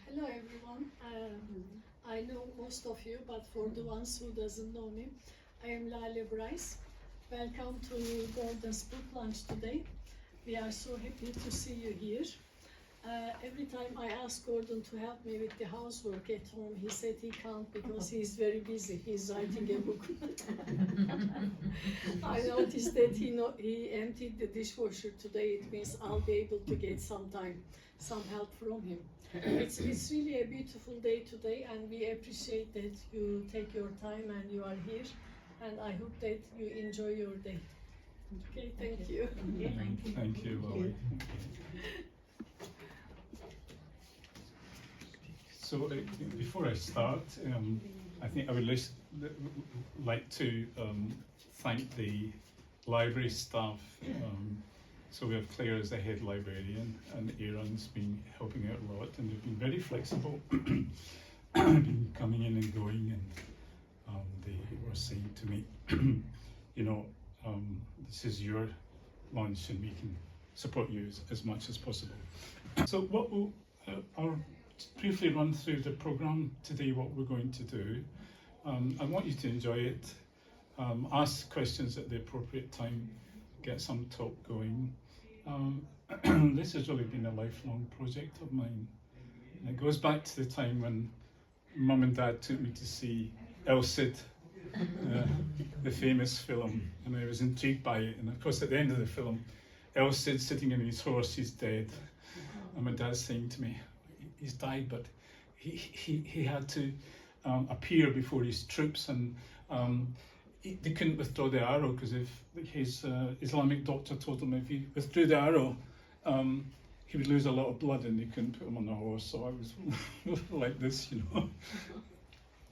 Hello everyone. I know most of you, but for the ones who doesn't know me, I am Lale Bryce. Welcome to Gordon's Book Lunch today. We are so happy to see you here. Every time I ask Gordon to help me with the housework at home, he said he can't because he's very busy. He's writing a book. I noticed that he emptied the dishwasher today. It means I'll be able to get some help from him. It's really a beautiful day today, and we appreciate that you take your time and you are here. And I hope that you enjoy your day. Okay, thank you. Thank you, Lily. So before I start, I think I would like to thank the library staff. So we have Claire as the head librarian, and Aaron's been helping out a lot, and they've been very flexible, been coming in and going, and they were saying to me, this is your lunch, and we can support you as much as possible. So what I'll briefly run through the programme today, what we're going to do. I want you to enjoy it, ask questions at the appropriate time, get some talk going. This has really been a lifelong project of mine. And it goes back to the time when Mum and Dad took me to see El Cid, the famous film, and I was intrigued by it. And of course, at the end of the film, El Cid sitting on his horse, he's dead. And my dad's saying to me, he's died, but he had to appear before his troops, and they couldn't withdraw the arrow because if his Islamic doctor told him if he withdrew the arrow, he would lose a lot of blood, and they couldn't put him on the horse. So I was like this,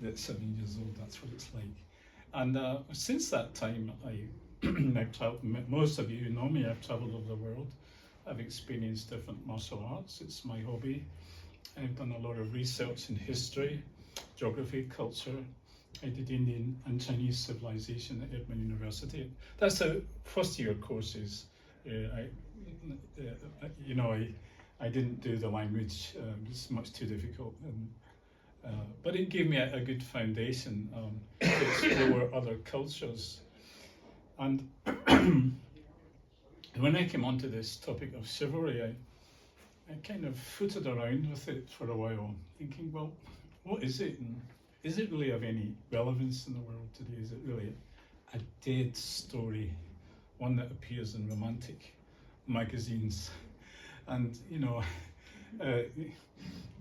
at 7 years old, that's what it's like. And since that time, I've traveled. Most of you who know me, I've traveled over the world. I've experienced different martial arts. It's my hobby. I've done a lot of research in history, geography, culture. I did Indian and Chinese civilization at Edmund University. That's the first year courses. I didn't do the language. It's much too difficult. But it gave me a good foundation to explore other cultures. And when I came onto this topic of chivalry, I kind of footed around with it for a while, thinking, well, what is it? And is it really of any relevance in the world today? Is it really a dead story, one that appears in romantic magazines? And,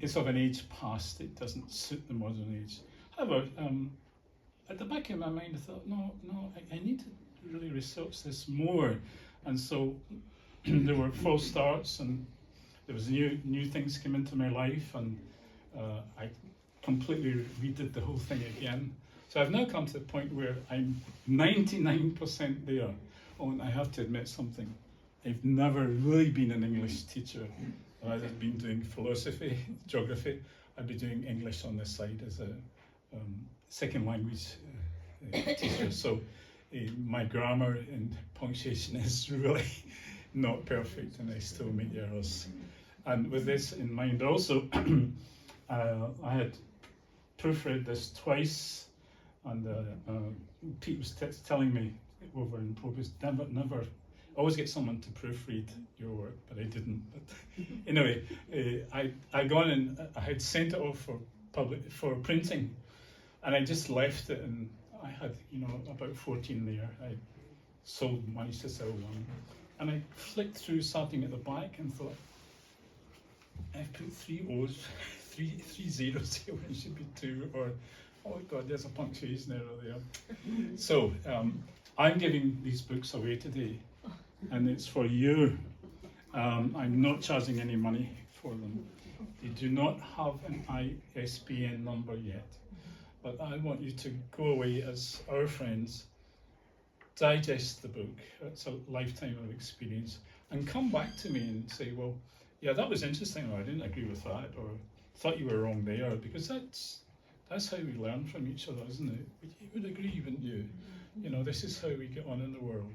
it's of an age past. It doesn't suit the modern age. However, at the back of my mind, I thought, no, I need to really research this more. And so there were false starts, and there was new things came into my life, and I completely redid the whole thing again. So I've now come to the point where I'm 99% there. Oh, and I have to admit something. I've never really been an English teacher. I've been doing philosophy, geography. I've been doing English on the side as a second language teacher. So my grammar and punctuation is really not perfect, and I still make errors. And with this in mind also, I had proofread this twice, and Pete was telling me over in progress, never, always get someone to proofread your work, but I didn't. But anyway, I gone and I had sent it off for printing, and I just left it, and I had about 14 there. I managed to sell one, and I flicked through starting at the back and thought, I've put 3 O's, three zeros here when it should be 2, or oh God, there's a punctuation error there. So I'm giving these books away today, and it's for you. I'm not charging any money for them. They do not have an ISBN number yet, but I want you to go away as our friends, digest the book. It's a lifetime of experience, and come back to me and say, well, yeah, that was interesting, or I didn't agree with that, or thought you were wrong there, because that's how we learn from each other, isn't it? You would agree, wouldn't you? This is how we get on in the world.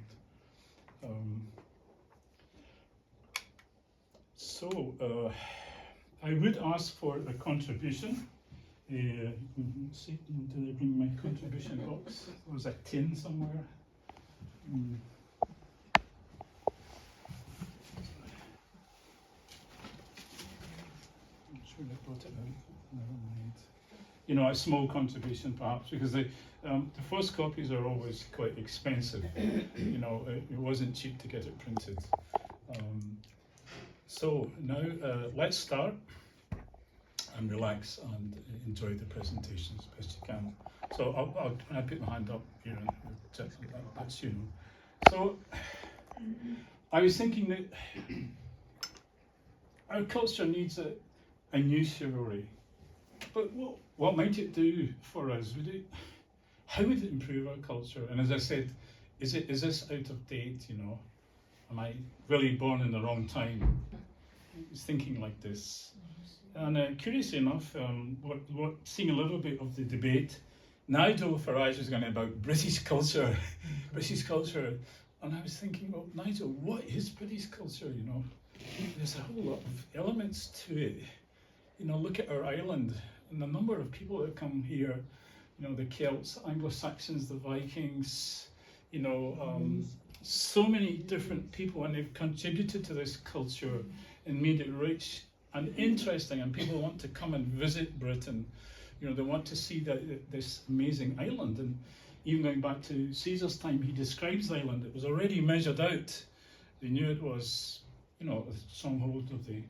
I would ask for a contribution. See, did I bring my contribution box? There was a tin somewhere. I'm sure I brought it out. Never mind. You know, a small contribution perhaps, because the first copies are always quite expensive. You know, it wasn't cheap to get it printed. So now let's start and relax and enjoy the presentation as best you can. So when I put my hand up here, that's you know. So I was thinking that our culture needs a new chivalry, but what might it do for us? How would it improve our culture? And as I said, is this out of date? You know, am I really born in the wrong time? I was thinking like this. And curiously enough, seeing a little bit of the debate, Nigel Farage was going about British culture, British culture, and I was thinking, well, Nigel, what is British culture? You know, there's a whole lot of elements to it. You know, look at our island and the number of people that come here. You know, the Celts, Anglo-Saxons, the Vikings. You know, so many different people, and they've contributed to this culture and made it rich and interesting, and people want to come and visit Britain. You know, they want to see this amazing island. And even going back to Caesar's time, he describes the island. It was already measured out. They knew it was, you know, a stronghold of the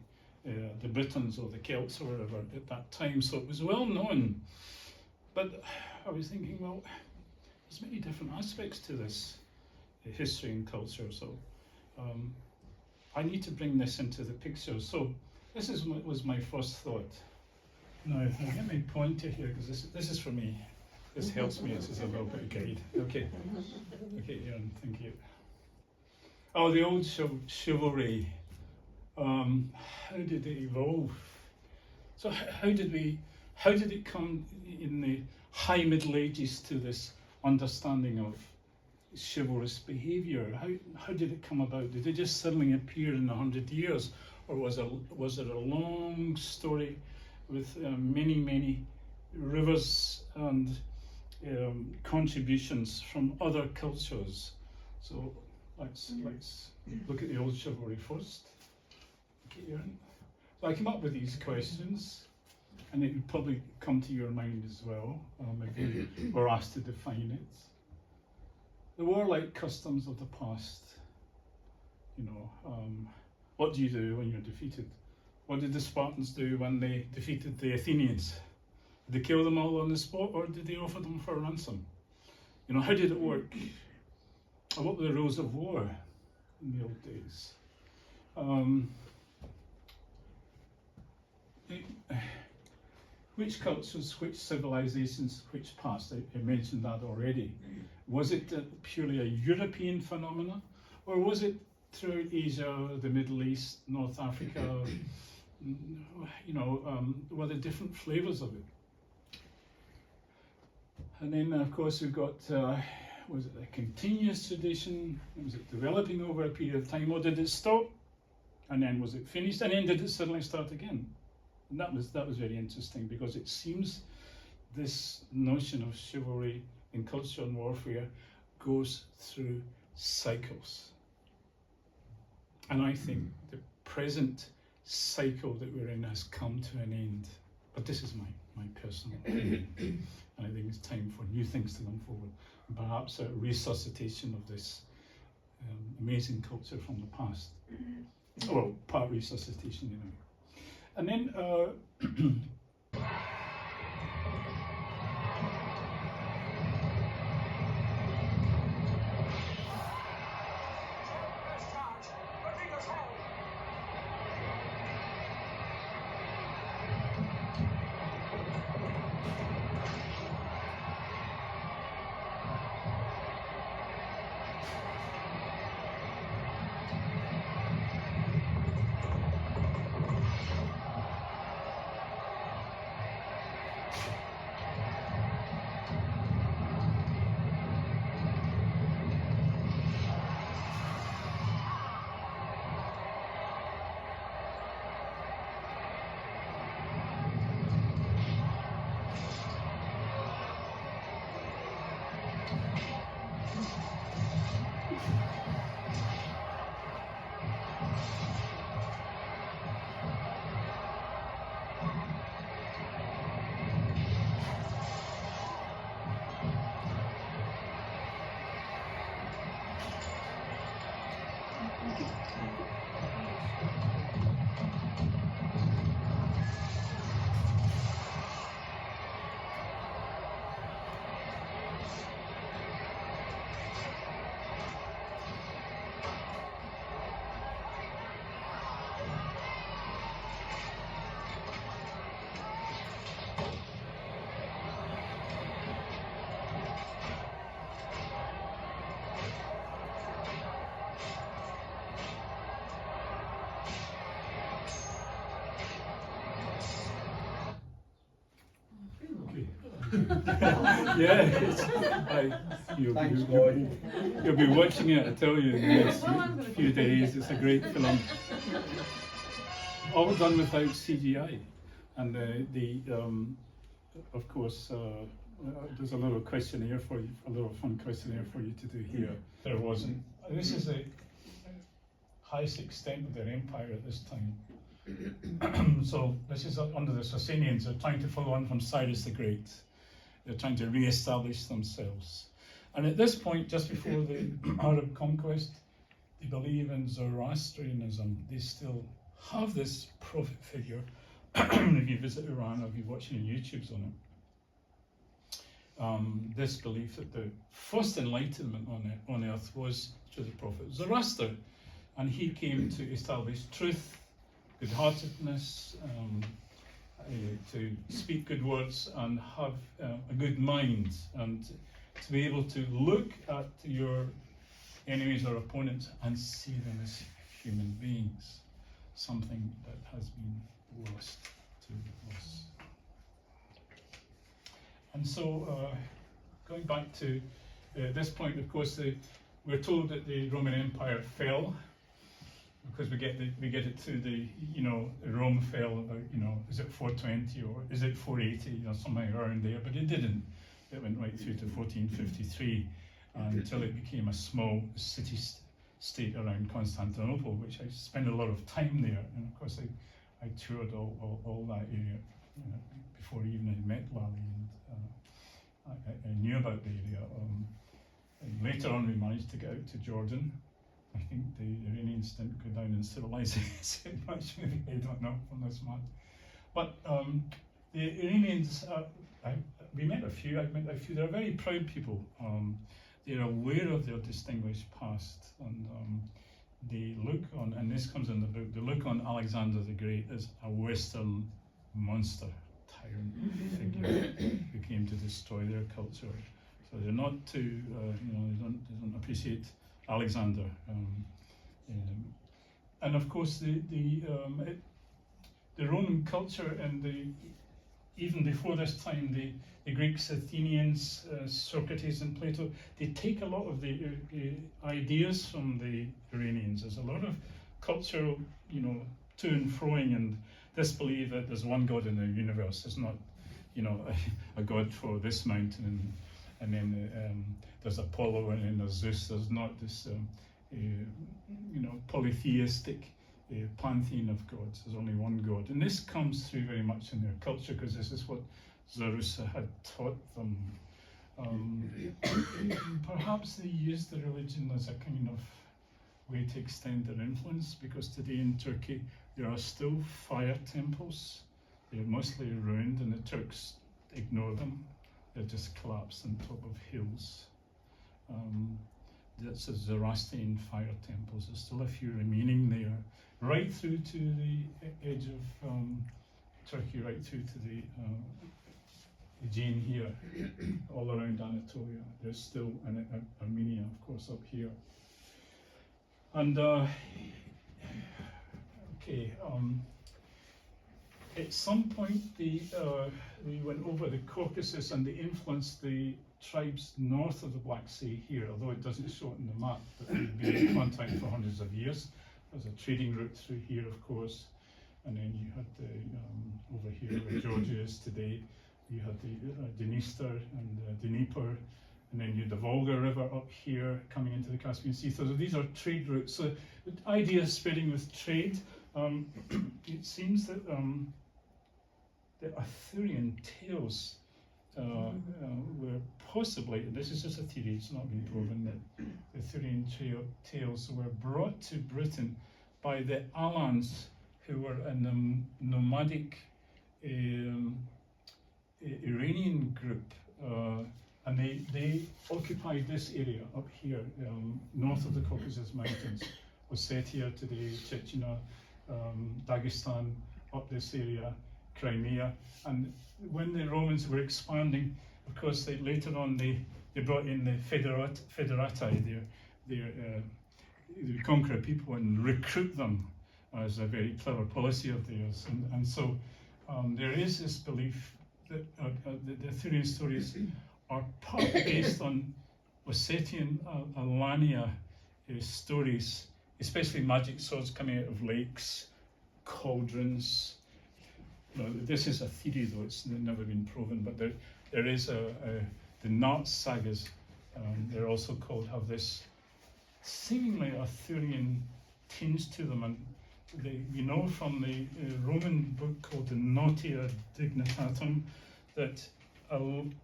Britons or the Celts or whatever at that time. So it was well known. But I was thinking, well, there's many different aspects to this history and culture. So I need to bring this into the picture. So this was my first thought. Now, I'll get my pointer here because this is for me. This helps me. It's just a little bit of guide. Okay. Okay, Aaron, thank you. Oh, the old chivalry. How did it evolve? So how did it come in the high Middle Ages to this understanding of chivalrous behaviour? How did it come about? Did it just suddenly appear in 100 years? Or was it a long story with many rivers and contributions from other cultures? So let's look at the old chivalry first. Okay, Aaron. So I came up with these questions, and it would probably come to your mind as well if you were asked to define it. The warlike customs of the past. You know. What do you do when you're defeated? What did the Spartans do when they defeated the Athenians? Did they kill them all on the spot, or did they offer them for a ransom? You know, how did it work? Or what were the rules of war in the old days? Which cultures, which civilizations, which past? I mentioned that already. Was it purely a European phenomena, or was it throughout Asia, the Middle East, North Africa? You know, were there different flavors of it? And then, of course, we've got, was it a continuous tradition? Was it developing over a period of time, or did it stop? And then was it finished? And then did it suddenly start again? And that was very interesting, because it seems this notion of chivalry in culture and warfare goes through cycles. And I think the present cycle that we're in has come to an end. But this is my personal opinion. And I think it's time for new things to come forward. And perhaps a resuscitation of this amazing culture from the past. Well, part resuscitation, you know. And then Yeah, Thanks, Lloyd. you'll be watching it, I tell you, in the next few days. It's a great film. All done without CGI. And of course, there's a little questionnaire for you, a little fun questionnaire for you to do here. There wasn't. This is the highest extent of their empire at this time. So this is under the Sasanians. They're trying to follow on from Cyrus the Great. They're trying to re-establish themselves. And at this point, just before the Arab conquest, they believe in Zoroastrianism. They still have this prophet figure. If you visit Iran or if you watch any YouTubes on it, this belief that the first enlightenment on earth was through the prophet Zoroaster, and he came to establish truth, good-heartedness, to speak good words and have a good mind, and to be able to look at your enemies or opponents and see them as human beings, something that has been lost to us. And so, going back to this point, of course, we're told that the Roman Empire fell, because we get it to the, Rome fell about, is it 420 or is it 480, somewhere around there, but it didn't. It went right through to 1453 until it became a small city-state around Constantinople, which I spent a lot of time there, and of course I toured all that area before even I met Lally, and I knew about the area. And later on, we managed to get out to Jordan. I think the Iranians didn't go down in civilization much, maybe, I don't know from this map. But the Iranians, we met a few, I've met a few, they're very proud people. They're aware of their distinguished past, and they look on, and this comes in the book, they look on Alexander the Great as a Western monster, tyrant figure who came to destroy their culture. So they're not too, they don't appreciate Alexander. And of course the Roman culture, and even before this time, the Greeks, Athenians, Socrates and Plato, they take a lot of the ideas from the Iranians. There's a lot of cultural, to and froing, and disbelief that there's one God in the universe. There's not, a God for this mountain, and then there's Apollo, and then there's Zeus. There's not this, polytheistic pantheon of gods. There's only one God, and this comes through very much in their culture, because this is what Zoroaster had taught them. Perhaps they used the religion as a kind of way to extend their influence, because today in Turkey there are still fire temples. They're mostly ruined, and the Turks ignore them. They're just collapsed on top of hills. That's a Zoroastrian fire temples. There's still a few remaining there, right through to the edge of Turkey, right through to the Aegean here, all around Anatolia. There's still Armenia, of course, up here. And at some point we went over the Caucasus, and they influenced the tribes north of the Black Sea here, although it doesn't show it in the map, but they've been in contact for hundreds of years. There's a trading route through here, of course, and then you had the, over here where Georgia is today, you had the Dniester and the Dnieper, and then you had the Volga River up here coming into the Caspian Sea. So these are trade routes. So the idea is spreading with trade. It seems that the Arthurian tales were possibly, this is just a theory, it's not been proven, that the Arthurian tales were brought to Britain by the Alans, who were in the nomadic Iranian group, and they occupied this area up here, north of the Caucasus Mountains, Ossetia today, Chechnya, Dagestan, up this area, Crimea. And when the Romans were expanding, of course, later on they brought in the Federati, they conquer people and recruit them, as a very clever policy of theirs. And so there is this belief the Arthurian stories are partly based on Ossetian Alania stories, especially magic swords coming out of lakes, cauldrons. This is a theory, though it's never been proven. But there is the Nart sagas. They're also called, have this seemingly Arthurian tinge to them, and we know from the Roman book called the Notia Dignitatum that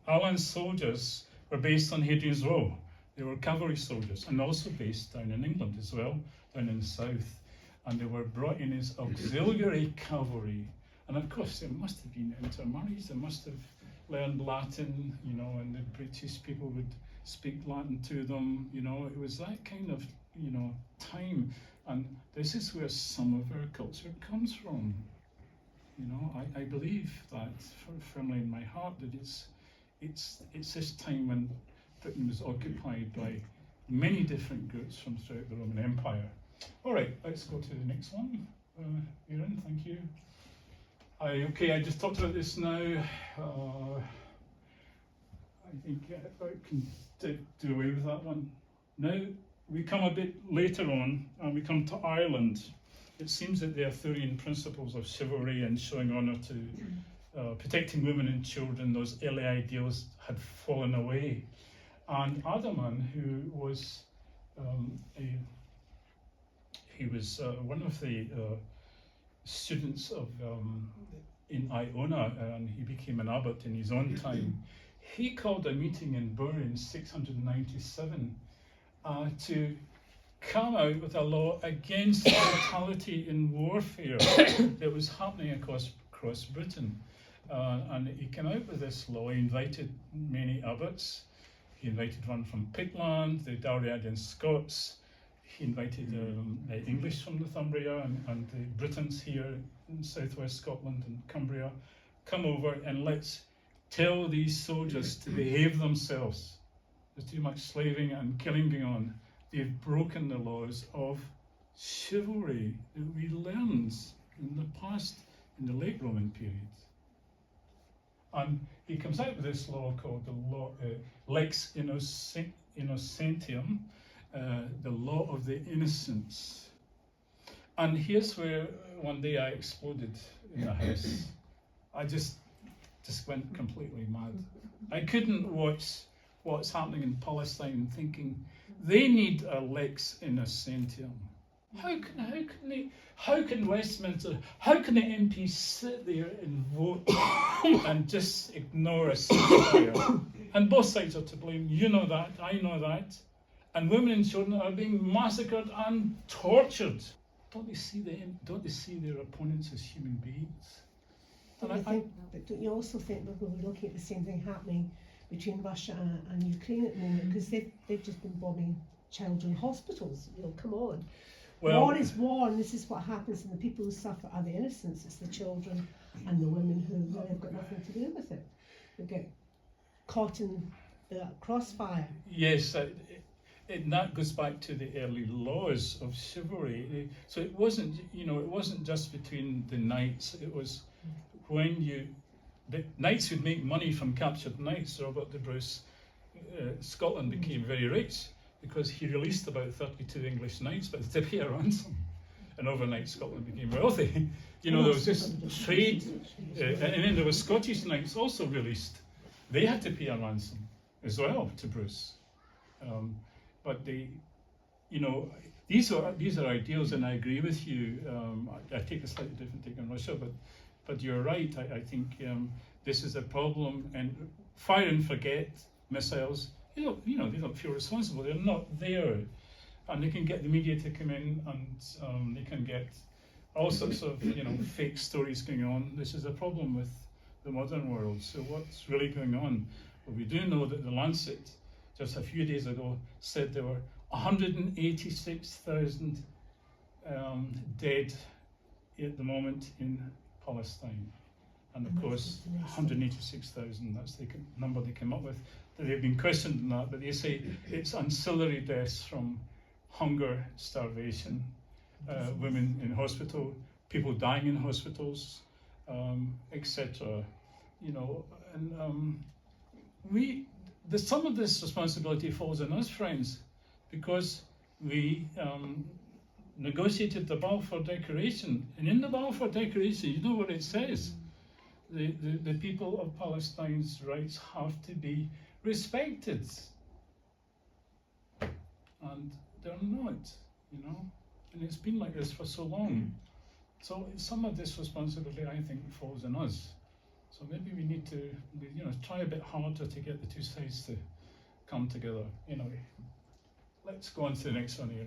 Alan's soldiers were based on Hadrian's Wall. They were cavalry soldiers, and also based down in England as well, down in the south. And they were brought in as auxiliary cavalry. And of course, they must have been intermarried. They must have learned Latin, and the British people would speak Latin to them. It was that kind of, time. And this is where some of our culture comes from. I believe that firmly in my heart that it's this time when Britain was occupied by many different groups from throughout the Roman Empire. All right, let's go to the next one. Erin, thank you. I just talked about this now. I think I can do away with that one. Now we come a bit later on, and we come to Ireland. It seems that the Arthurian principles of chivalry and showing honour to protecting women and children, those early ideals had fallen away. And Adaman, who was one of the students of in Iona, and he became an abbot in his own time. He called a meeting in Bur in 697 to come out with a law against brutality in warfare that was happening across Britain. And he came out with this law. He invited many abbots. He invited one from Pictland, the Dalriadian Scots. He invited the English from Northumbria and the Britons here in southwest Scotland and Cumbria. Come over and let's tell these soldiers to behave themselves. There's too much slaving and killing going on. They've broken the laws of chivalry that we learned in the past, in the late Roman period. And he comes out with this law called the law Lex Innocentium, the law of the innocents. And here's where one day I exploded in the house. I just went completely mad. I couldn't watch what's happening in Palestine thinking they need a Lex Innocentium. How can Westminster, how can the MPs sit there and vote and just ignore a ceasefire? And both sides are to blame. You know that, I know that. And women and children are being massacred and tortured. Don't they see their opponents as human beings? But don't you also think we're going to be looking at the same thing happening between Russia and Ukraine at the moment? Because they've just been bombing children's hospitals. Come on. Well, war is war, and this is what happens, and the people who suffer are the innocents. It's the children and the women who really have got nothing to do with it. They get caught in the crossfire. Yes, and that goes back to the early laws of chivalry. So it wasn't just between the knights. It was when the knights would make money from captured knights. Robert de Bruce, Scotland became very rich because he released about 32 English knights, but they had to pay a ransom. And overnight Scotland became wealthy. There was this trade, and then there were Scottish knights also released. They had to pay a ransom as well to Bruce. But these are ideals, and I agree with you. I take a slightly different take on Russia, but you're right. I think this is a problem, and fire and forget missiles. They don't feel responsible. They're not there, and they can get the media to come in, and they can get all sorts of fake stories going on. This is a problem with the modern world. So what's really going on? Well, we do know that the Lancet just a few days ago said there were 186,000 dead at the moment in Palestine. And of course, 186,000, that's the number they came up with. They've been questioned on that, but they say it's ancillary deaths from hunger, starvation, women in hospital, people dying in hospitals, etc. you know, and some of this responsibility falls on us, friends, because we negotiated the Balfour Declaration, and in the Balfour Declaration, you know what it says? The people of Palestine's rights have to be respected, and they're not, you know, and it's been like this for so long. So some of this responsibility, I think, falls on us. So maybe we need to, you know, try a bit harder to get the two sides to come together. Anyway, let's go on to the next one here.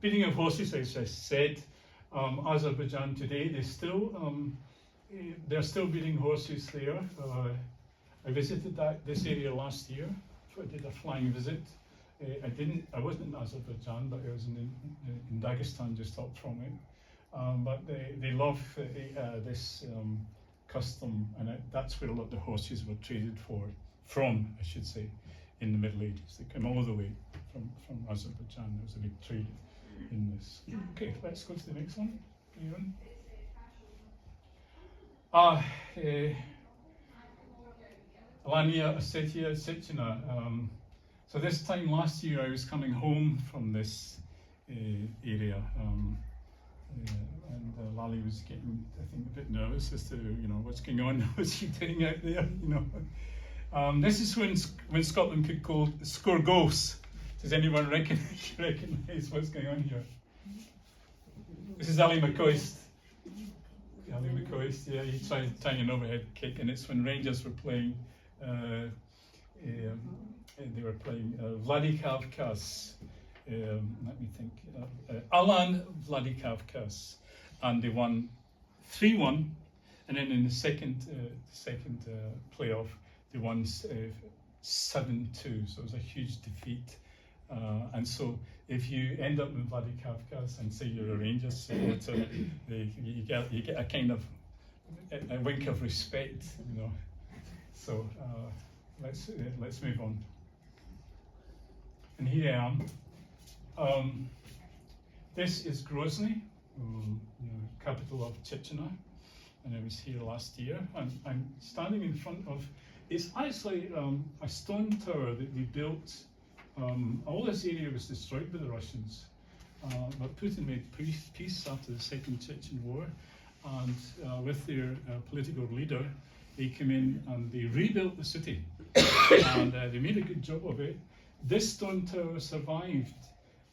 Beating of horses, as I said, Azerbaijan today, they're still beating horses there. I visited this area last year. I did a flying visit. I wasn't in Azerbaijan, but I was in Dagestan, just up from it. But they love this custom, and that's where a lot of the horses were traded from, I should say, in the Middle Ages. They came all the way from Azerbaijan. There was a big trade in this. Okay, let's go to the next one. Alania, Ossetia, Sechina. So this time last year I was coming home from this area, and Lally was getting, I think, a bit nervous as to, you know, what's going on, what's she doing out there, you know. This is when Scotland could score goals. Does anyone recognise what's going on here? This is Ali McCoist. Ali McCoist, yeah, he tried tying an overhead kick, and it's when Rangers were playing. They were playing Vladikavkaz. Let me think. Alan Vladikavkaz, and they won 3-1, and then in the second playoff they won 7-2. So it was a huge defeat. And so if you end up in Vladikavkaz and say you're a Rangers supporter, you get a kind of a wink of respect, you know. So let's move on. And here I am. This is Grozny, capital of Chechnya, and I was here last year. And I'm standing in front of. It's actually a stone tower that we built. All this area was destroyed by the Russians, but Putin made peace after the Second Chechen War, and with their political leader, they came in and they rebuilt the city, and they made a good job of it. This stone tower survived,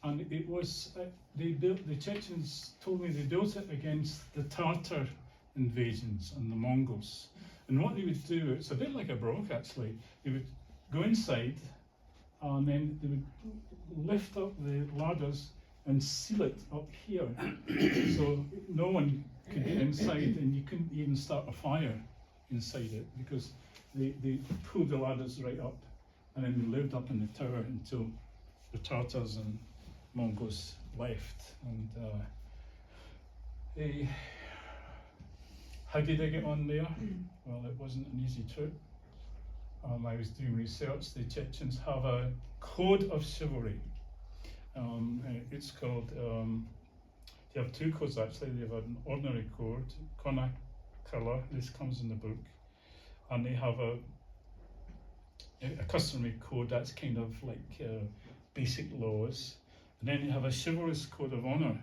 and it was the Chechens told me they built it against the Tartar invasions and the Mongols. And what they would do, it's a bit like a Baroque actually, they would go inside and then they would lift up the ladders and seal it up here. So no one could get inside, and you couldn't even start a fire inside it because they pulled the ladders right up, and then they lived up in the tower until the Tartars and Mongols left. And how did I get on there? Well, it wasn't an easy trip. I was doing research. The Chechens have a code of chivalry. It's called, they have two codes actually. They have an ordinary code, Konak color, this comes in the book, and they have a customary code that's kind of like basic laws, and then they have a chivalrous code of honor.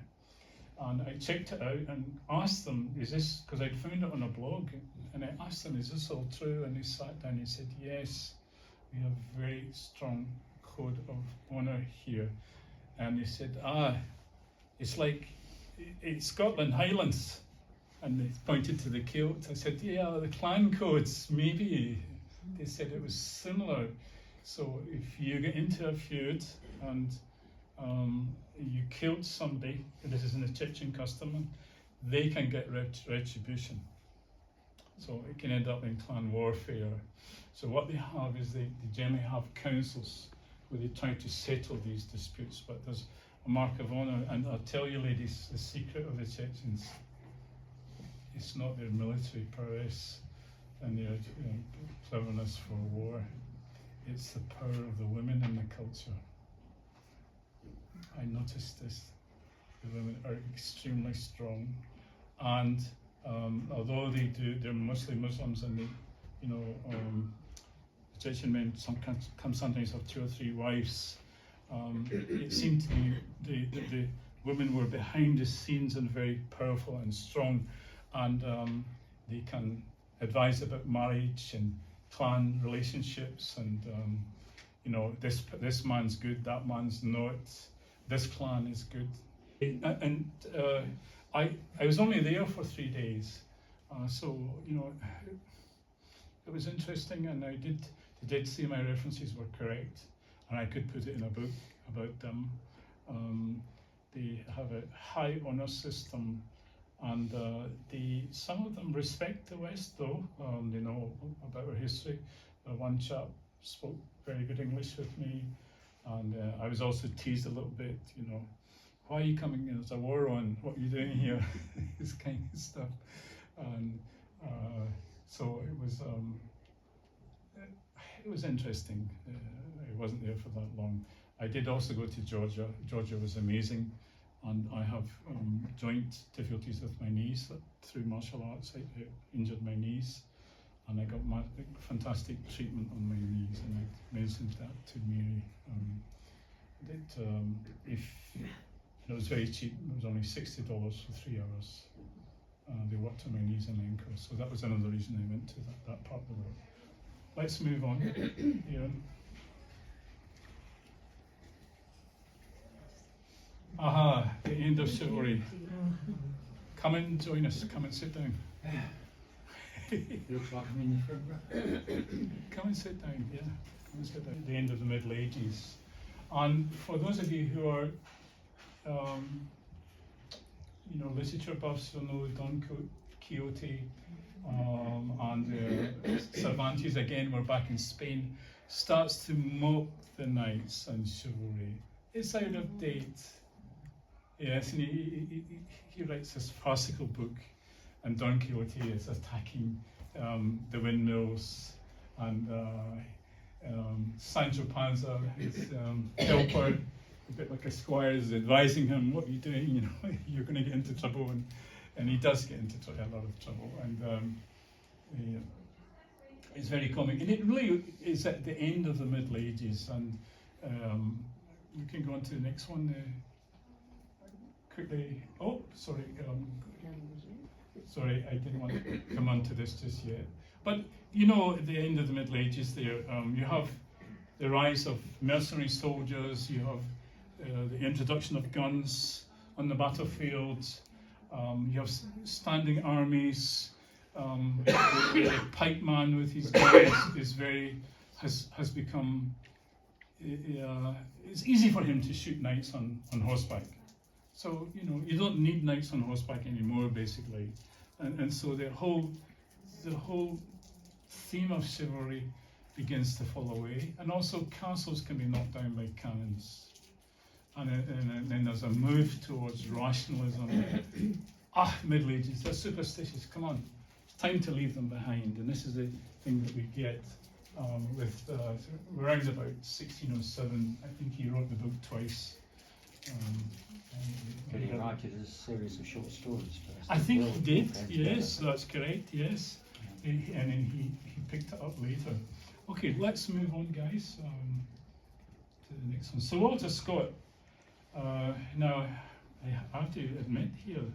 And I checked it out and asked them, is this, because I'd found it on a blog, and I asked them, is this all true? And they sat down and said, yes, we have a very strong code of honor here. And they said, it's like, it's Scotland Highlands. And they pointed to the kilt. I said, yeah, the clan codes, maybe. They said it was similar. So if you get into a feud and you killed somebody, this is in the Chechen custom, they can get retribution. So it can end up in clan warfare. So what they have is they generally have councils where they try to settle these disputes, but there's a mark of honor. And I'll tell you ladies, the secret of the Chechens, it's not their military prowess and their cleverness for war, it's the power of the women in the culture. I noticed this. The women are extremely strong, and Although they're mostly Muslims, and Egyptian men sometimes have 2 or 3 wives. It seemed to me the women were behind the scenes and very powerful and strong, and they can advise about marriage and clan relationships, and this man's good, that man's not, this clan is good. And I was only there for 3 days, so it was interesting, and I did see my references were correct, and I could put it in a book about them. They have a high honour system, and some of them respect the West, though. They know about our history. One chap spoke very good English with me, and I was also teased a little bit, why are you coming? There's a war on, what are you doing here? This kind of stuff. And so it was interesting. I wasn't there for that long. I did also go to Georgia. Georgia was amazing, and I have joint difficulties with my knees. Through martial arts, I injured my knees, and I got fantastic treatment on my knees, and I mentioned that to Mary. It was very cheap. It was only $60 for 3 hours. They worked on my knees and ankles, so that was another reason I went to that part of the world. Let's move on. Aha, the end of chivalry. Come and join us. Come and sit down. Looks like I'm in the front row. Come and sit down. Yeah, come and sit down. The end of the Middle Ages, and for those of you who are literature buffs, you'll know Don Quixote and Cervantes, again, we're back in Spain, starts to mock the knights and chivalry. It's out of date. Yes, and he writes this farcical book, and Don Quixote is attacking the windmills, and Sancho Panza, his helper, a bit like a squire, is advising him, what are you doing, you're going to get into trouble, and he does get into a lot of trouble, and it's very comic, and it really is at the end of the Middle Ages, and we can go on to the next one quickly. Oh, sorry, sorry, I didn't want to come on to this just yet, but at the end of the Middle Ages there, you have the rise of mercenary soldiers, you have the introduction of guns on the battlefield, you have standing armies, the pikeman with his guns has become, it's easy for him to shoot knights on horseback. So, you don't need knights on horseback anymore, basically. And so the whole theme of chivalry begins to fall away. And also castles can be knocked down by cannons. And then there's a move towards rationalism. Middle Ages, they're superstitious, come on. It's time to leave them behind. And this is the thing that we get with around about 1607. I think he wrote the book twice. Did he write it as a series of short stories first? I think he did, yes, that's correct, yes. And then he picked it up later. Okay, let's move on, guys, to the next one. So Walter Scott. Now, I have to admit here,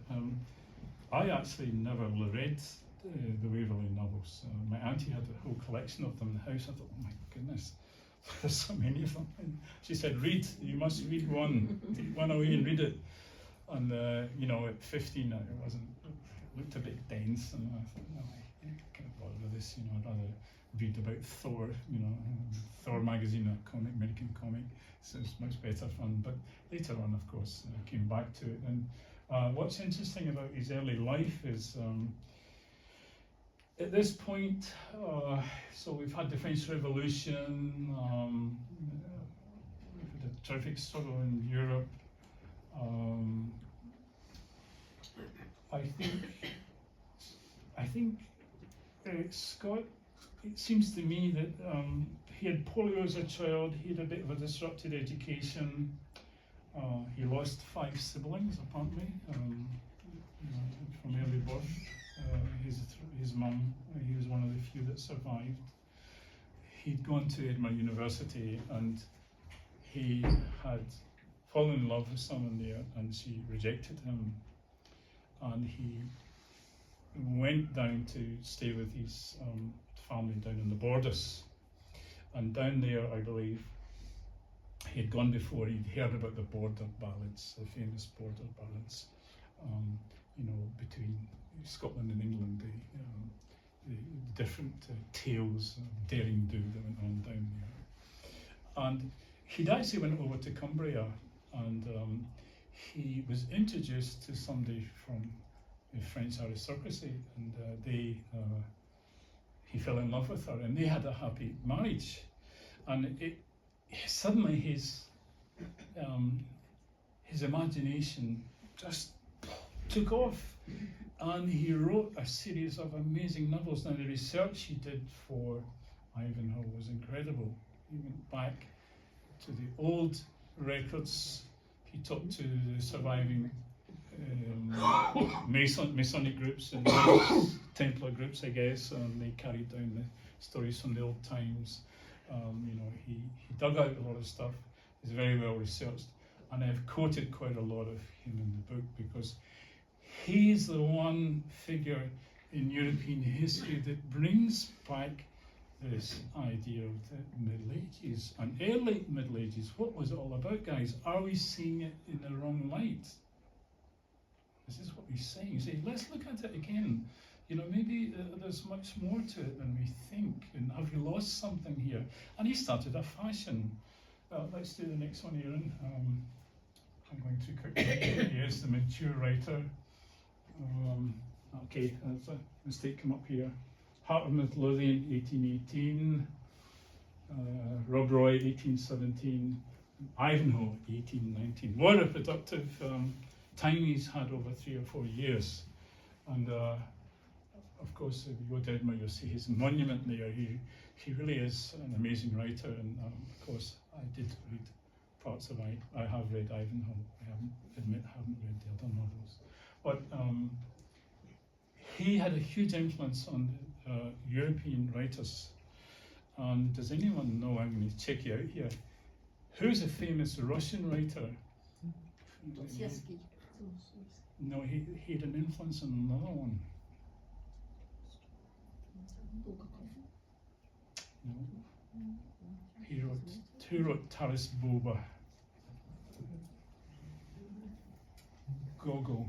I actually never read the Waverley novels. My auntie had a whole collection of them in the house. I thought, oh my goodness, there's so many of them. And she said, you must read one. Take one away and read it. And, at 15, it looked a bit dense. And I thought, no, I can't bother with this. I'd rather read about Thor, Thor magazine, a comic, American comic. So it's much better fun. But later on, of course, I came back to it. And what's interesting about his early life is, at this point, so we've had the French Revolution, we've had a terrific struggle in Europe. I think Scott, it seems to me that he had polio as a child, he had a bit of a disrupted education, he lost 5 siblings apparently, from early birth. that survived. He'd gone to Edinburgh University and he had fallen in love with someone there and she rejected him. And he went down to stay with his family down in the Borders. And down there, I believe, he had gone before, he'd heard about the border ballads, the famous border ballads, between Scotland and England, the different tales of daring do that went on down there. And he'd actually went over to Cumbria and he was introduced to somebody from the French aristocracy and he fell in love with her and they had a happy marriage. And suddenly his imagination just took off and he wrote a series of amazing novels. Now the research he did for Ivanhoe was incredible. He went back to the old records. He talked to the surviving Masonic groups and Templar groups, I guess, and they carried down the stories from the old times. He dug out a lot of stuff. He's very well researched, and I've quoted quite a lot of him in the book because he's the one figure in European history that brings back this idea of the Middle Ages and early Middle Ages. What was it all about, guys? Are we seeing it in the wrong light? This is what he's saying. He's saying, let's look at it again. Maybe there's much more to it than we think. And have we lost something here? And he started a fashion. Let's do the next one, Aaron. I'm going too quickly. Yes, the mature writer. Okay, that's a mistake come up here. Heart of Midlothian, 1818. Rob Roy, 1817. Ivanhoe, 1819. What a productive time he's had over 3 or 4 years. And of course, if you go to Edinburgh, you'll see his monument there. He really is an amazing writer. And of course, I did read parts of I have read Ivanhoe. I haven't read the other novels. But he had a huge influence on European writers. Does anyone know, I'm going to check you out here, who's a famous Russian writer? No, he had an influence on another one. No. Who wrote Taras Bulba? Gogol.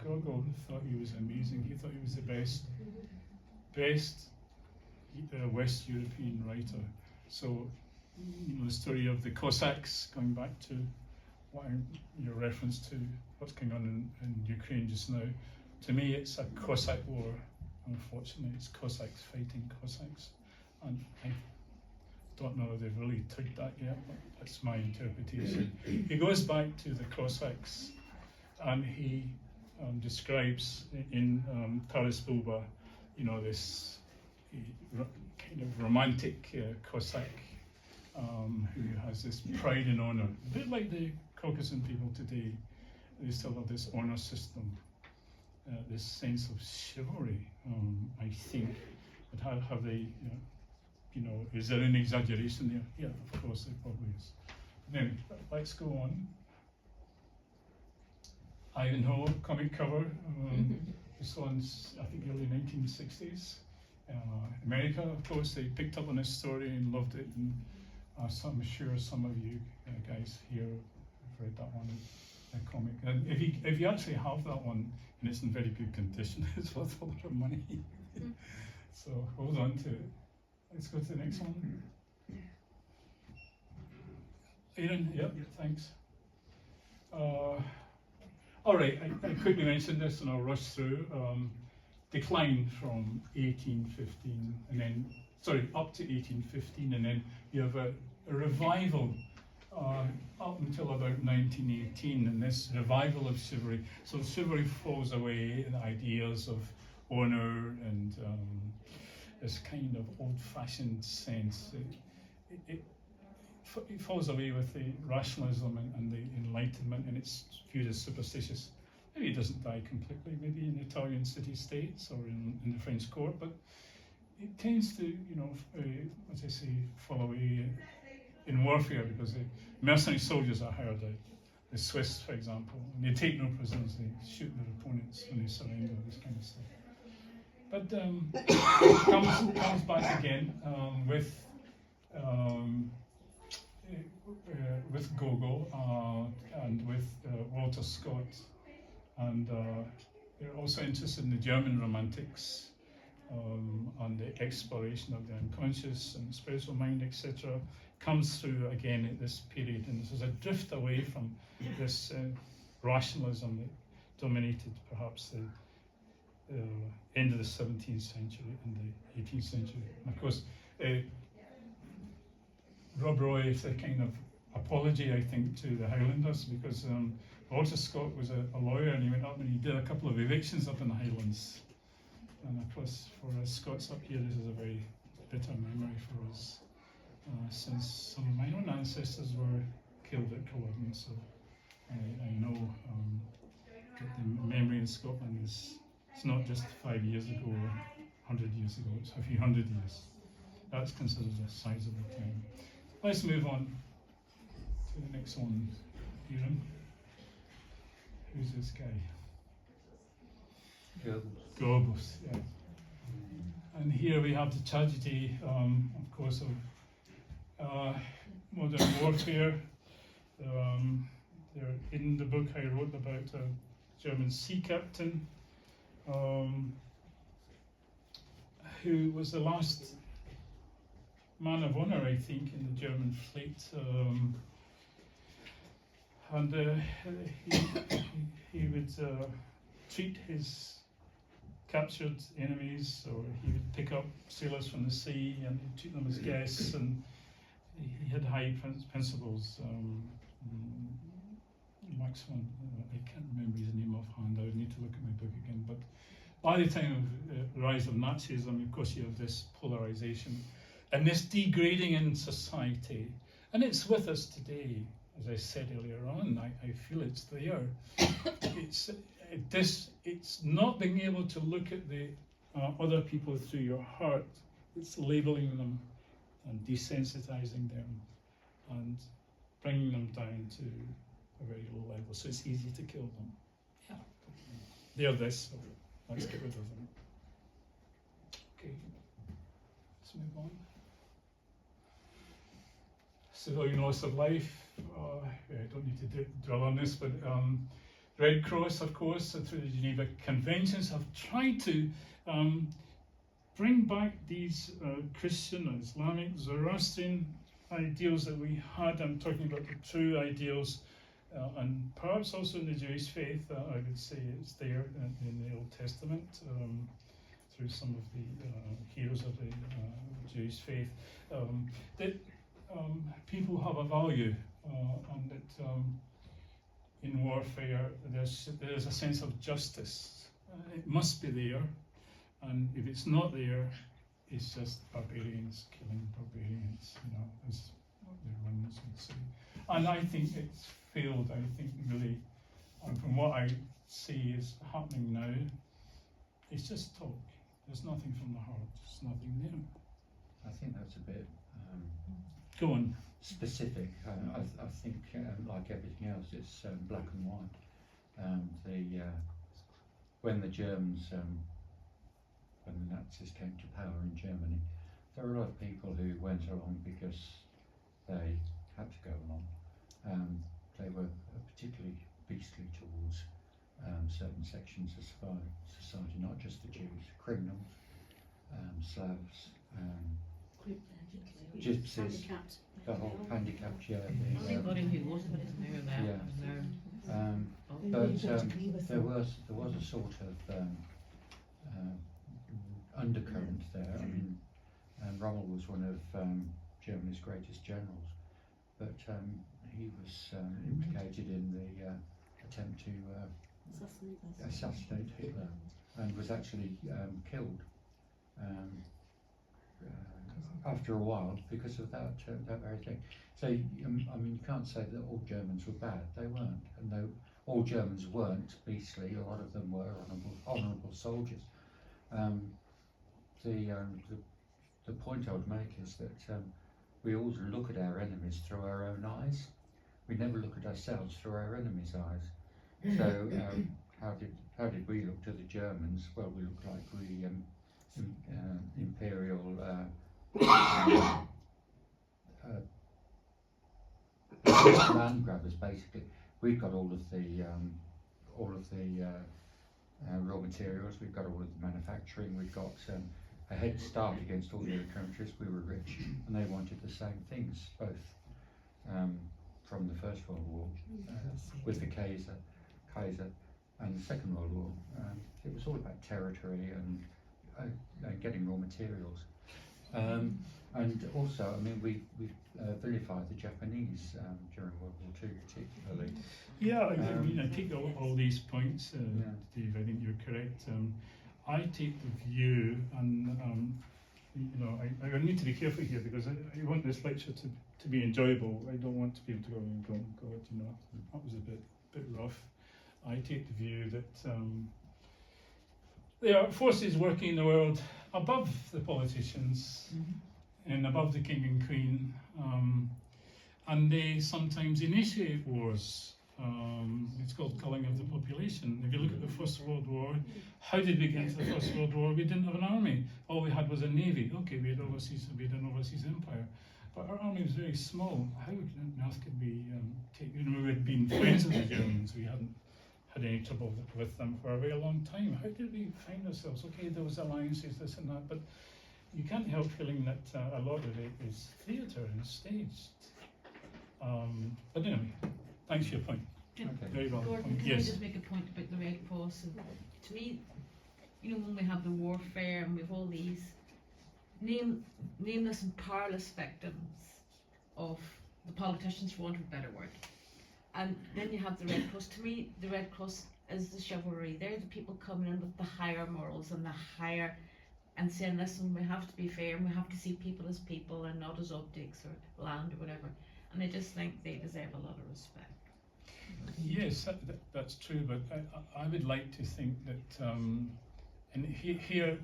Gogol thought he was amazing. He thought he was the best West European writer. So, the story of the Cossacks, going back to your reference to what's going on in Ukraine just now. To me, it's a Cossack war. Unfortunately, it's Cossacks fighting Cossacks. And I don't know if they've really took that yet, but that's my interpretation. He goes back to the Cossacks and he describes in Taras Bulba, this kind of romantic Cossack who has this pride and honour. A bit like the Caucasian people today, they still have this honour system, this sense of chivalry, I think. But have they, is there an exaggeration there? Yeah, of course there probably is. Anyway, let's go on. Ivanhoe, comic cover. This one's, I think, early 1960s. America, of course, they picked up on this story and loved it. And I'm sure some of you guys here have read that one, the comic. And if you actually have that one and it's in very good condition, it's worth a lot of money. So hold on to it. Let's go to the next one. Aaron, yep, thanks. All right, I quickly mentioned this and I'll rush through. Decline from 1815 and then, up to 1815, and then you have a revival up until about 1918, and this revival of chivalry. So chivalry falls away in ideas of honour and this kind of old-fashioned sense. It falls away with the rationalism and the Enlightenment, and it's viewed as superstitious. Maybe it doesn't die completely, maybe in Italian city-states or in the French court, but it tends to, as I say, fall away in warfare because the mercenary soldiers are hired out. The Swiss, for example, and they take no prisoners, they shoot their opponents when they surrender, this kind of stuff. But comes back again with Gogol and with Walter Scott, and they're also interested in the German romantics and the exploration of the unconscious and spiritual mind, etc. Comes through again at this period, and there's a drift away from this rationalism that dominated perhaps the end of the 17th century and the 18th century. And of course, Rob Roy is a kind of apology, I think, to the Highlanders, because Walter Scott was a lawyer, and he went up and he did a couple of evictions up in the Highlands. And of course, for us Scots up here, this is a very bitter memory for us, since some of my own ancestors were killed at Culloden. So I know that the memory in Scotland it's not just 5 years ago or 100 years ago, it's a few hundred years. That's considered a sizable time. Let's move on to the next one. Kieran. Who's this guy? Goebbels, yeah. And here we have the tragedy, of course, of modern warfare. There in the book I wrote about a German sea captain who was the last man of honor, I think, in the German fleet, and he would treat his captured enemies, or he would pick up sailors from the sea and treat them as guests, and he had high principles. Maximum, I can't remember his name offhand, I would need to look at my book again, but by the time of the rise of Nazism, of course, you have this polarization and this degrading in society, and it's with us today. As I said earlier on, I feel it's there. It's not being able to look at the other people through your heart. It's labeling them and desensitizing them and bringing them down to a very low level. So it's easy to kill them. Yeah, they're this. So let's get rid of them. Okay, let's move on. Civilian loss of life. I don't need to dwell on this, but Red Cross, of course, through the Geneva Conventions, have tried to bring back these Christian or Islamic, Zoroastrian ideals that we had. I'm talking about the true ideals, and perhaps also in the Jewish faith. I would say it's there in the Old Testament through some of the heroes of the Jewish faith. That people have a value, and that in warfare there's a sense of justice. It must be there, and if it's not there, it's just barbarians killing barbarians, as the Romans would say. And I think it's failed. I think really, from what I see is happening now, it's just talk. There's nothing from the heart. There's nothing there. I think that's a bit Go on. specific. I think, like everything else, it's black and white. When the Germans, when the Nazis came to power in Germany, there were a lot of people who went along because they had to go along. They were particularly beastly towards certain sections of society, not just the Jews, criminals, Slavs, gypsies, the whole handicapped, Anybody who wasn't there but there was a sort of undercurrent there. I mean, Rommel was one of Germany's greatest generals, but he was implicated in the attempt to assassinate Hitler, and was actually killed after a while because of that very thing. So I mean, you can't say that all Germans were bad. They weren't, and all Germans weren't beastly. A lot of them were honourable soldiers. the point I would make is that we always look at our enemies through our own eyes. We never look at ourselves through our enemies' eyes. So how did we look to the Germans? Well, we looked like really imperial land grabbers. Basically, we've got all of the raw materials. We've got all of the manufacturing. We've got a head start against all the other countries. We were rich, and they wanted the same things, both from the First World War with the Kaiser, and the Second World War. It was all about territory and getting raw materials. And also, I mean, we vilified the Japanese during World War II, particularly. Yeah, I mean, I take all these points, Steve. I think you're correct. I take the view, and you know, I need to be careful here because I want this lecture to be enjoyable. I don't want to be able to go and go, God, you know, that was a bit rough. I take the view that there are forces working in the world above the politicians and above the king and queen, and they sometimes initiate wars. It's called culling of the population. If you look at the First World War, how did we get into the First World War? We didn't have an army. All we had was a navy. Okay, we had an overseas empire, but our army was very small. How on earth could we take? You know, we had been friends with the Germans. We hadn't had any trouble with them for a very long time. How did we find ourselves? Okay, there was alliances, this and that, but you can't help feeling that a lot of it is theatre and staged. But anyway, thanks for your point. Very valid Gordon, point. can Yes. I just make a point about the Red Cross? And to me, you know, when we have the warfare and we have all these nameless and powerless victims of the politicians, for want of a better word, and then you have the Red Cross. To me, the Red Cross is the chivalry. They're the people coming in with the higher morals and the higher, and saying, listen, we have to be fair and we have to see people as people and not as objects or land or whatever. And I just think they deserve a lot of respect. Yes, that's true, but I would like to think that, and here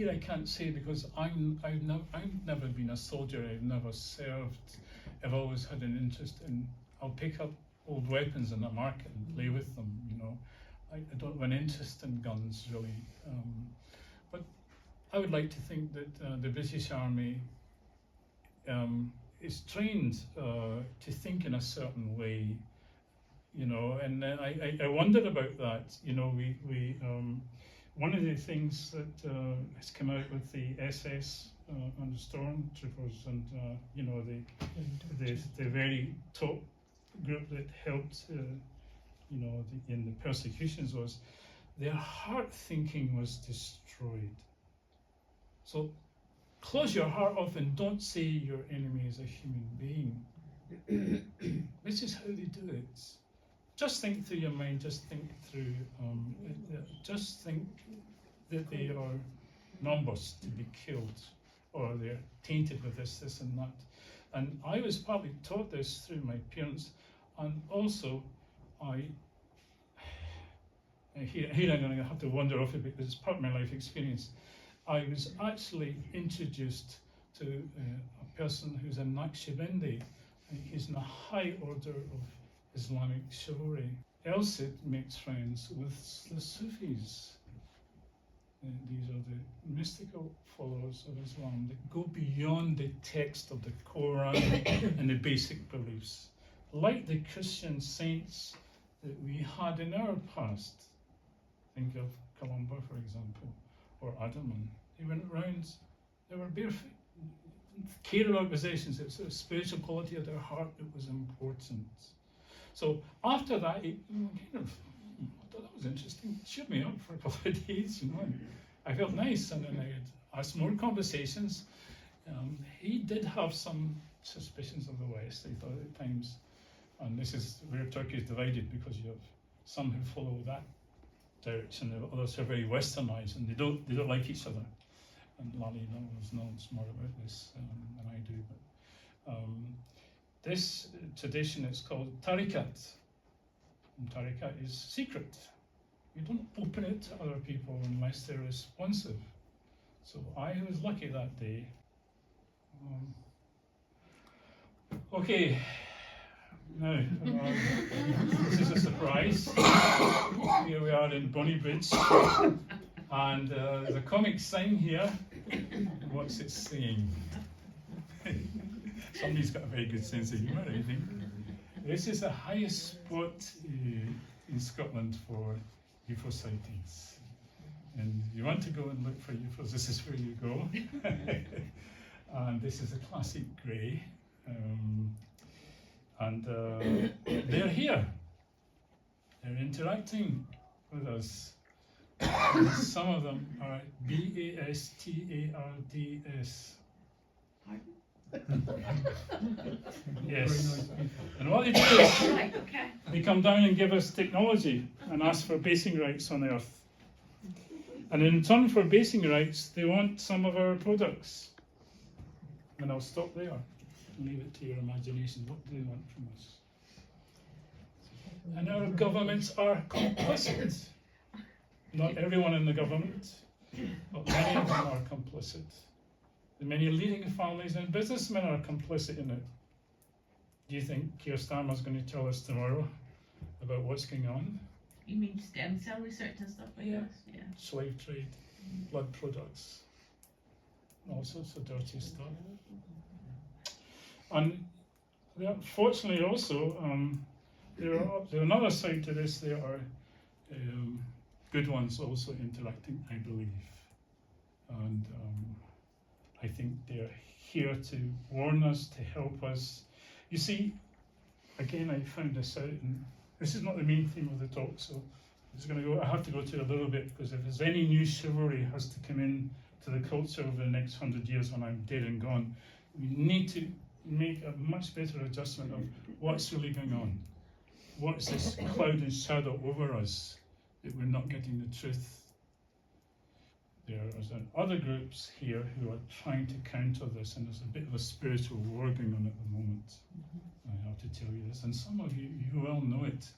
I can't say because I've never been a soldier. I've never served. I've always had an interest in. I'll pick up old weapons in the market and play with them. You know, I don't have an interest in guns really, but I would like to think that the British Army is trained to think in a certain way. You know, and I wonder about that. You know, we one of the things that has come out with the SS and the stormtroopers, and you know, the very top group that helped, you know, in the persecutions, was their heart thinking was destroyed. So close your heart off and don't see your enemy as a human being. This is how they do it. Just think through your mind, just think through, just think that they are numbers to be killed, or they're tainted with this and that. And I was partly taught this through my parents, and also here I'm going to have to wander off a bit because it's part of my life experience. I was actually introduced to a person who's a Naqshbandi. He's in a high order of Islamic chivalry. Elsit makes friends with the Sufis. These are the mystical followers of Islam that go beyond the text of the Quran and the basic beliefs. Like the Christian saints that we had in our past. Think of Columba, for example, or Adaman. They went around, they were barefoot. Care about possessions, it's a spiritual quality of their heart that was important. So after that, I thought that was interesting. It cheered me up for a couple of days, you know. And I felt nice, and then I had some more conversations. He did have some suspicions of the West, I thought at times, and this is where Turkey is divided, because you have some who follow that direction, and others who are very Westernized, and they don't like each other. And Lali knows more about this than I do, but. This tradition is called tariqat, and tariqat is secret. You don't open it to other people unless they're responsive. So I was lucky that day. Okay, now this is a surprise. Here we are in Bonnybridge, and there's a comic sign here. What's it saying? Somebody's got a very good sense of humour, I think. This is the highest spot in Scotland for UFO sightings. And you want to go and look for UFOs, this is where you go. And this is a classic grey. And they're here. They're interacting with us. And some of them are BASTARDS. Yes. And what they do is Right, okay. they come down and give us technology and ask for basing rights on Earth. And in return for basing rights, they want some of our products. And I'll stop there and leave it to your imagination. What do they want from us? And our governments are complicit. Not everyone in the government, but many of them are complicit. The many leading families and businessmen are complicit in it. Do you think Keir Starmer's going to tell us tomorrow about what's going on? You mean stem cell research and stuff like Yeah. this? Yeah. Slave trade, blood products, all sorts of dirty stuff. And fortunately also, there are another side to this. There are good ones also interacting, I believe. And I think they're here to warn us, to help us. You see, again, I found this out, and this is not the main theme of the talk, so I'm just going to go. I have to go to it a little bit, because if there's any new chivalry has to come in to the culture over the next 100 years when I'm dead and gone, we need to make a much better adjustment of what's really going on. What is this cloud and shadow over us that we're not getting the truth? There are other groups here who are trying to counter this, and there's a bit of a spiritual war going on at the moment. I have to tell you this, and some of you well know it.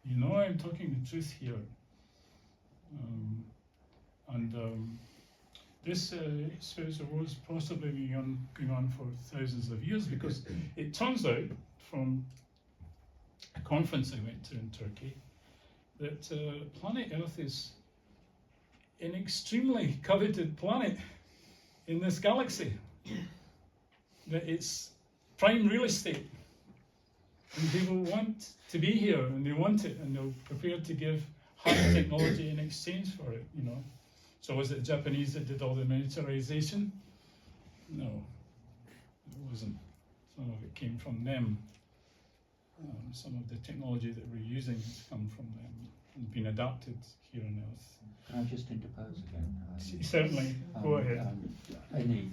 You know I'm talking the truth here. This spiritual war is possibly going on for thousands of years, because it turns out from a conference I went to in Turkey that planet Earth is an extremely coveted planet in this galaxy. That it's prime real estate, and people want to be here, and they want it, and they're prepared to give high technology in exchange for it. You know. So was it the Japanese that did all the miniaturization? No, it wasn't. Some of it came from them. Some of the technology that we're using has come from them and been adapted here on Earth. Can I just interpose again? Certainly, go ahead. Any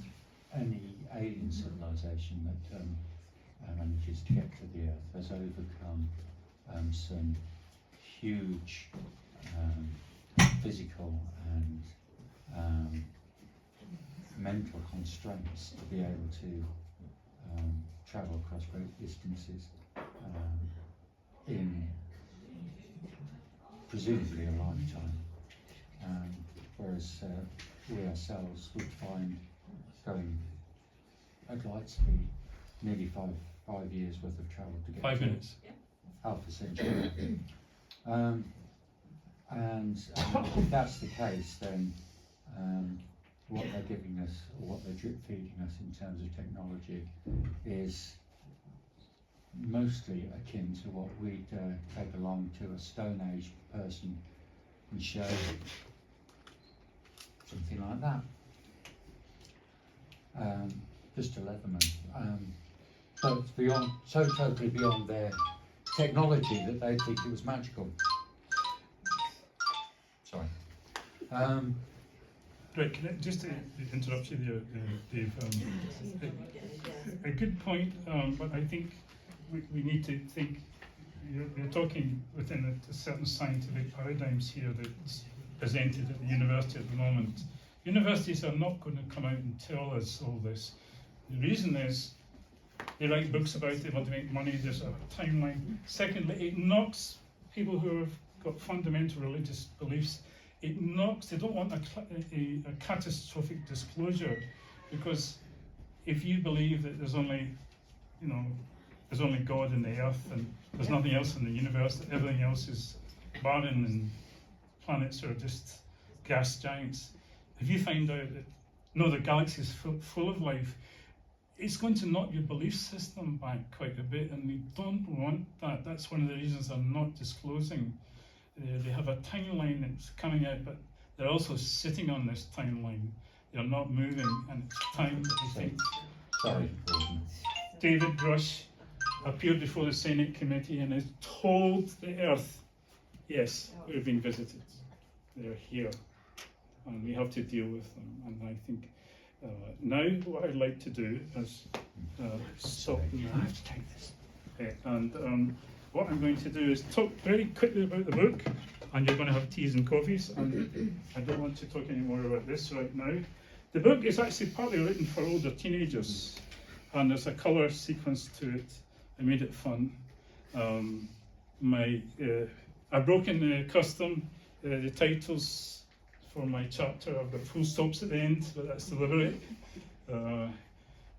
alien civilization that manages to get to the Earth has overcome some huge physical and mental constraints to be able to travel across great distances in presumably a lifetime. Whereas we ourselves would find going at light speed nearly five years worth of travel to get 5 minutes. half a century. And if that's the case, then what they're giving us, or what they're drip feeding us in terms of technology, is mostly akin to what we'd take along to a Stone Age person and show, something like that. Just a Leatherman. So it's beyond, so totally beyond their technology that they think it was magical. Sorry. Right, can I just interrupt you there, Dave? A good point, but I think we need to think, you're talking within a certain scientific paradigms here that's presented at the university at the moment. Universities are not going to come out and tell us all this. The reason is they write books about it, they want to make money, there's a timeline. Secondly, it knocks people who have got fundamental religious beliefs, it knocks. They don't want a catastrophic disclosure, because if you believe that there's only, you know, there's only God in the earth and there's nothing else in the universe, that everything else is barren and planets are just gas giants. If you find out that no, the galaxy is full of life, it's going to knock your belief system back quite a bit, and we don't want that. That's one of the reasons I'm not disclosing. They have a timeline that's coming out, but they're also sitting on this timeline. They're not moving, and it's time that they think. Sorry. David Rush appeared before the Senate committee and has told the Earth, yes, we're being visited. They're here, and we have to deal with them. And I think now what I'd like to do is stop. I have to take this. And what I'm going to do is talk very quickly about the book, and you're going to have teas and coffees, and I don't want to talk any more about this right now. The book is actually partly written for older teenagers, and there's a colour sequence to it. I made it fun. I've broken the custom. The titles for my chapter, I've got full stops at the end, but that's deliberate.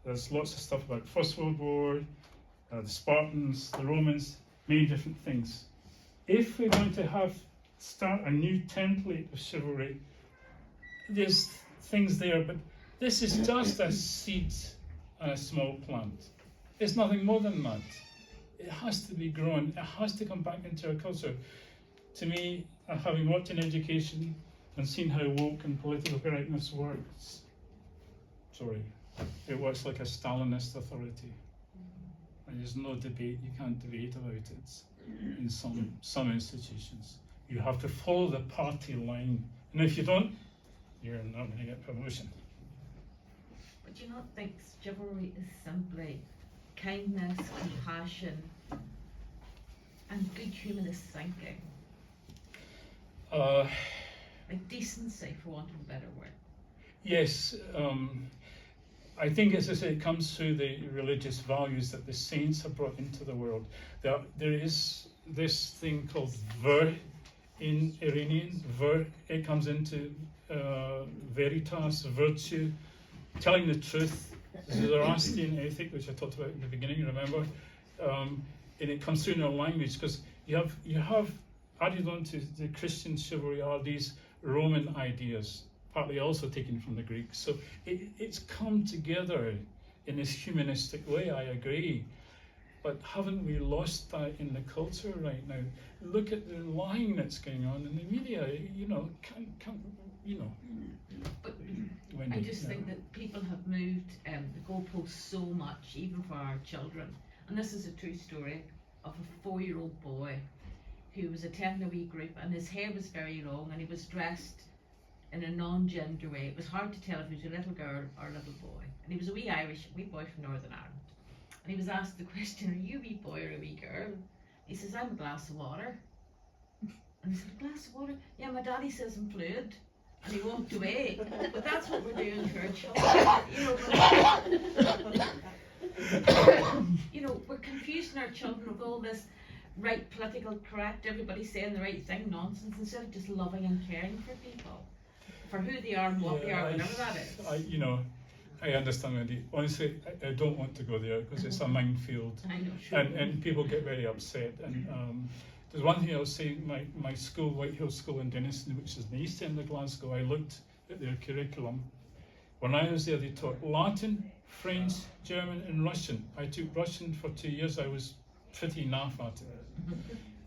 There's lots of stuff about First World War, the Spartans, the Romans, many different things. If we're going to start a new template of chivalry, there's things there, but this is just a seed and a small plant. It's nothing more than that. It has to be grown. It has to come back into our culture. To me, having worked in education and seen how woke and political correctness works, it works like a Stalinist authority. And there's no debate. You can't debate about it in some institutions. You have to follow the party line, and if you don't, you're not going to get promotion. But do you not think chivalry is simply kindness, compassion, and good humanist thinking? Like decency, for want of a better word. Yes, I think, as I say, it comes through the religious values that the saints have brought into the world. There is this thing called ver in Iranian. Ver, it comes into veritas, virtue, telling the truth. This is the Zoroastrian ethic, which I talked about in the beginning, remember? And it comes through in our language, because you have added on to the Christian chivalry are these Roman ideas, partly also taken from the Greeks. So it's come together in this humanistic way, I agree. But haven't we lost that in the culture right now? Look at the lying that's going on in the media, But Wendy, I just think that people have moved the goalposts so much, even for our children. And this is a true story of a 4-year-old boy who was attending a wee group, and his hair was very long, and he was dressed in a non-gender way. It was hard to tell if he was a little girl or a little boy. And he was a wee boy from Northern Ireland. And he was asked the question, are you a wee boy or a wee girl? He says, I'm a glass of water. And he said, a glass of water? Yeah, my daddy says I'm fluid. And he walked away. But that's what we're doing to our children. We're confusing our children with all this right political correct, everybody saying the right thing nonsense, instead of just loving and caring for people, for who they are and what they are, whatever that is. I understand, Wendy. Honestly, I don't want to go there because it's a minefield. I know, sure. And people get very upset. And there's one thing I'll say, my school, Whitehill School in Denniston, which is in the east end of Glasgow, I looked at their curriculum. When I was there, they taught Latin, French, German, and Russian. I took Russian for 2 years. I was pretty naff at it.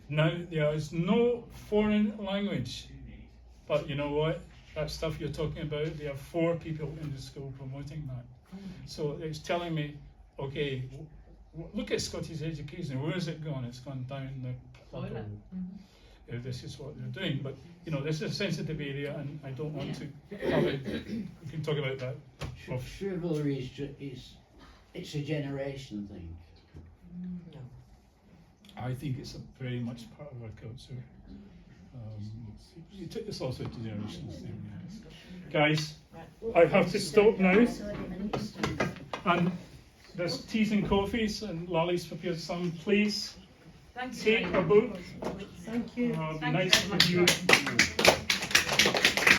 Now, there is no foreign language. But you know what? That stuff you're talking about, there are 4 people in the school promoting that. So it's telling me, okay, look at Scottish education. Where is it gone? It's gone down the toilet. This is what they're doing. But this is a sensitive area, and I don't want to have it. We can talk about that. Chivalry it's a generation thing. No. I think it's very much part of our culture. You took this also to generations. Guys, I have to stop now. And there's teas and coffees, and Lolly's prepared some. Please Thanks take very a much. book. Thank you. Thank Nice you very of you. much.